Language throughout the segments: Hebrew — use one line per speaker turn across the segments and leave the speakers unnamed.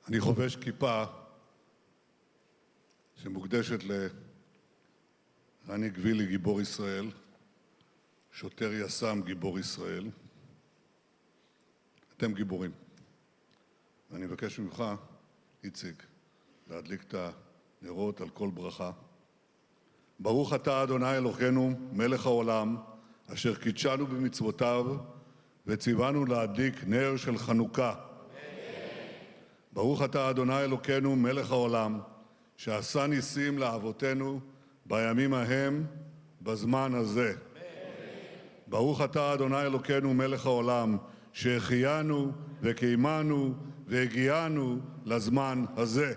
אני חובש כיפה שמוקדשת לרני גבילי, גיבור ישראל, שוטר יס"מ, גיבור ישראל. אתם גיבורים. ואני מבקש ממך, איציק, להדליק את הנרות על כל ברכה. ברוך אתה, אדוני אלוהינו, מלך העולם, אשר קידשנו במצוותיו וציוונו להדליק נר של חנוכה. ברוך אתה, אדוני אלוהינו, מלך העולם, שעשה ניסים לאבותינו בימים ההם, בזמן הזה. ברוך אתה, אדוני אלוהינו, מלך העולם, שהחיינו וקיימנו והגיענו לזמן הזה.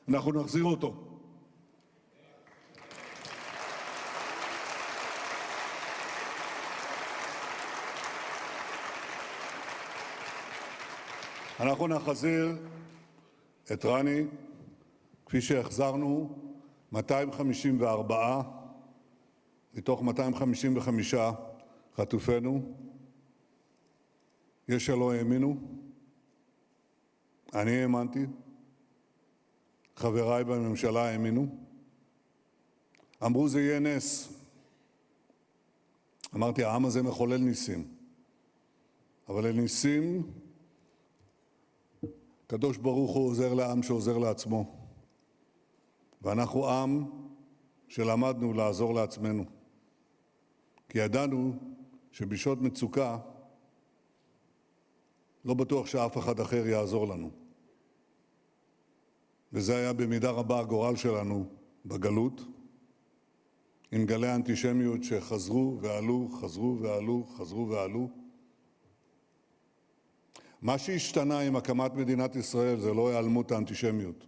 אנחנו נחזיר אותו. אנחנו נחזיר את רני כפי שהחזרנו 254 מתוך 255 חטופינו. יש שלא האמינו, אני האמנתי, חבריי בממשלה האמינו, אמרו זה יהיה נס. אמרתי, העם הזה מחולל ניסים, אבל לניסים קדוש ברוך הוא עוזר לעם שעוזר לעצמו, ואנחנו עם שלמדנו לעזור לעצמנו, כי ידענו שבשעות מצוקה לא בטוח שאף אחד אחר יעזור לנו. וזה היה במידה רבה הגורל שלנו בגלות, עם גלי האנטישמיות שחזרו ועלו, חזרו ועלו, חזרו ועלו. מה שהשתנה עם הקמת מדינת ישראל זה לא היעלמות האנטישמיות.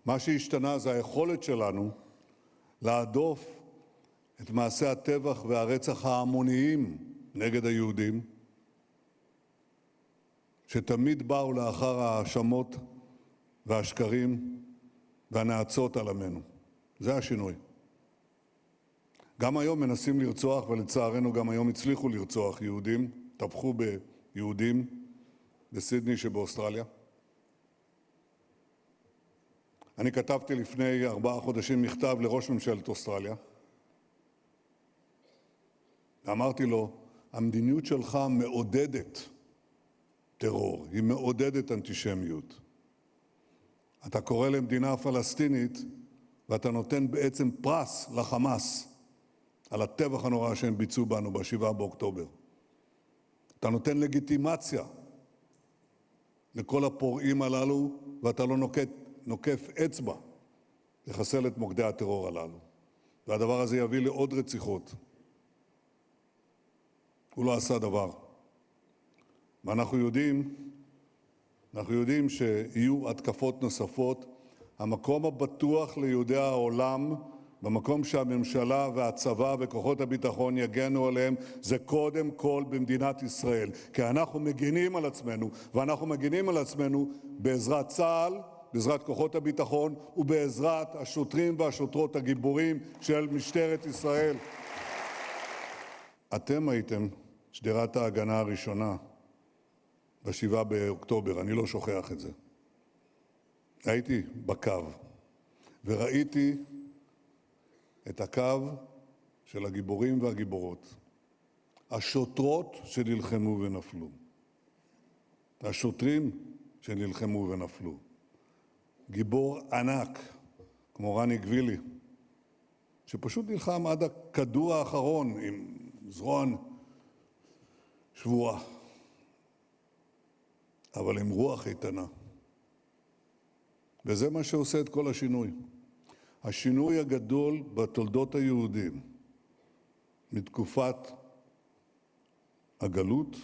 מה שהשתנה זה היכולת שלנו להדוף את מעשי הטבח והרצח ההמוניים נגד היהודים, שתמיד באו לאחר האשמות והשקרים והנאצות על עמנו. זה השינוי. גם היום מנסים לרצוח, ולצערנו גם היום הצליחו לרצוח יהודים, טבחו ביהודים בסידני שבאוסטרליה. אני כתבתי לפני 4 חודשים מכתב לראש ממשלת אוסטרליה, ואמרתי לו, המדיניות שלך מעודדת טרור, היא מעודדת אנטישמיות. אתה קורא למדינה פלסטינית ואתה נותן בעצם פרס לחמאס על הטבח הנורא שהם ביצעו בנו ב7 באוקטובר. אתה נותן לגיטימציה לכל הפורעים הללו ואתה לא נוקף אצבע לחסל את מוקדי הטרור הללו. והדבר הזה יביא לעוד רציחות. הוא לא עשה דבר. ואנחנו יודעים שיהיו התקפות נוספות. המקום הבטוח ליהודי העולם, במקום שהממשלה והצבא וכוחות הביטחון יגנו עליהם, זה קודם כל במדינת ישראל. כי אנחנו מגינים על עצמנו, ואנחנו מגינים על עצמנו בעזרת צה"ל, בעזרת כוחות הביטחון, ובעזרת השוטרים והשוטרות הגיבורים של משטרת ישראל. אתם הייתם שדרת ההגנה הראשונה ב7 באוקטובר, אני לא שוכח את זה. הייתי בקו, וראיתי את הקו של הגיבורים והגיבורות, השוטרות שנלחמו ונפלו, השוטרים שנלחמו ונפלו. גיבור ענק, כמו רני גבילי, שפשוט נלחם עד הכדור האחרון עם זרוע שבועה, אבל עם רוח איתנה. וזה מה שעושה את כל השינוי. השינוי הגדול בתולדות היהודים מתקופת הגלות,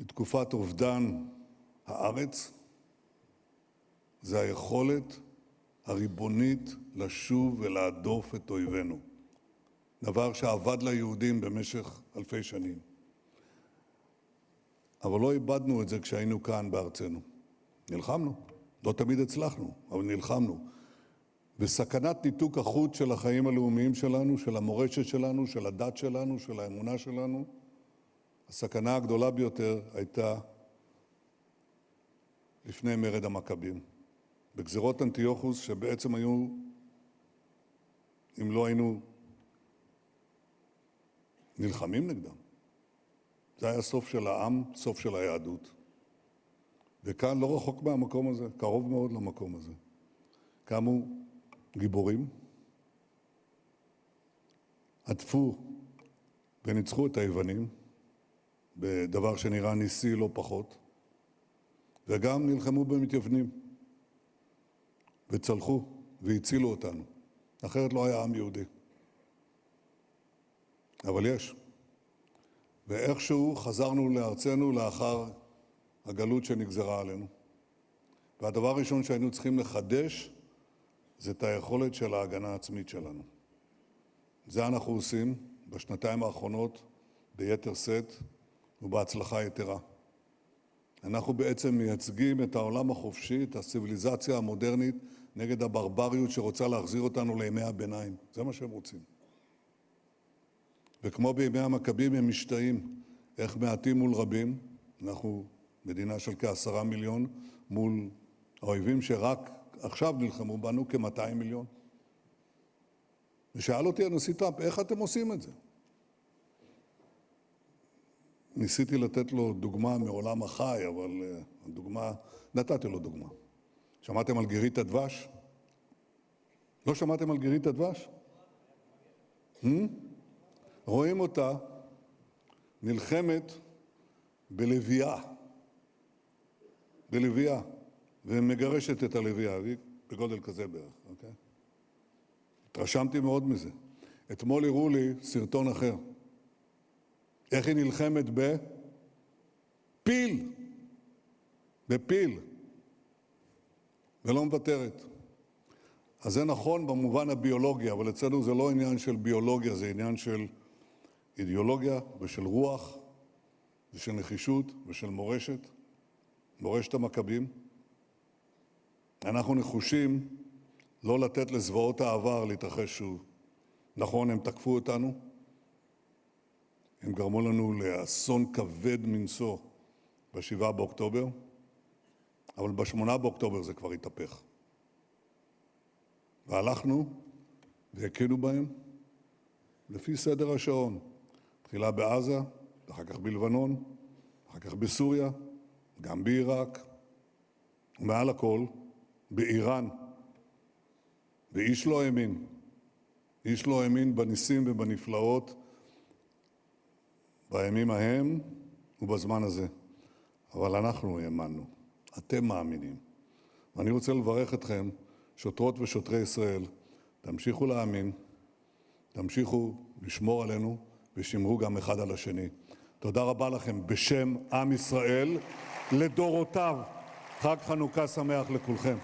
מתקופת אובדן הארץ, זה היכולת הריבונית לשוב ולהדוף את אויבינו. דבר שעבד ליהודים במשך אלפי שנים. אבל לא איבדנו את זה כשהיינו כאן בארצנו. נלחמנו. לא תמיד הצלחנו, אבל נלחמנו. וסכנת ניתוק החוט של החיים הלאומיים שלנו, של המורשת שלנו, של הדת שלנו, של האמונה שלנו, הסכנה הגדולה ביותר הייתה לפני מרד המכבים. בגזרות אנטיוכוס שבעצם היו, אם לא היינו נלחמים נגדם. זה היה סוף של העם, סוף של היהדות. וכאן לא רחוק מהמקום הזה, קרוב מאוד למקום הזה. קמו גיבורים, עטפו וניצחו את היוונים, בדבר שנראה ניסי לא פחות, וגם נלחמו במתייוונים, וצלחו והצילו אותנו. אחרת לא היה עם יהודי. אבל יש. ואיכשהו חזרנו לארצנו לאחר הגלות שנגזרה עלינו. והדבר הראשון שהיינו צריכים לחדש זה את היכולת של ההגנה העצמית שלנו. זה אנחנו עושים בשנתיים האחרונות ביתר שאת ובהצלחה יתרה. אנחנו בעצם מייצגים את העולם החופשי, את הציוויליזציה המודרנית, נגד הברבריות שרוצה להחזיר אותנו לימי הביניים. זה מה שהם רוצים. וכמו בימי המכבים הם משתאים, איך מעטים מול רבים, אנחנו מדינה של כ10 מיליון, מול האויבים שרק עכשיו נלחמו בנו כ200 מיליון. ושאל אותי הנשיא טראמפ, איך אתם עושים את זה? ניסיתי לתת לו דוגמה מעולם החי, אבל נתתי לו דוגמה. שמעתם על גירית הדבש? לא שמעתם על גירית הדבש? רואים אותה נלחמת בלוויה, ומגרשת את הלוויה, היא בגודל כזה בערך, אוקיי? התרשמתי מאוד מזה. אתמול הראו לי סרטון אחר. איך היא נלחמת בפיל, ולא מוותרת. אז זה נכון במובן הביולוגי, אבל אצלנו זה לא עניין של ביולוגיה, זה עניין של אידיאולוגיה ושל רוח ושל נחישות ושל מורשת המכבים. אנחנו נחושים לא לתת לזוועות העבר להתרחש שוב. נכון, הם תקפו אותנו, הם גרמו לנו לאסון כבד מנשוא ב7 באוקטובר, אבל ב8 באוקטובר זה כבר התהפך. והלכנו והכינו בהם לפי סדר השעון. תחילה בעזה, אחר כך בלבנון, אחר כך בסוריה, גם בעיראק, ומעל הכל באיראן. ואיש לא האמין. איש לא האמין בניסים ובנפלאות בימים ההם ובזמן הזה. אבל אנחנו האמנו. אתם מאמינים. ואני רוצה לברך אתכם, שוטרות ושוטרי ישראל, תמשיכו להאמין, תמשיכו לשמור עלינו ושמרו גם אחד על השני. תודה רבה לכם בשם עם ישראל לדורותיו. חג חנוכה שמח לכולכם.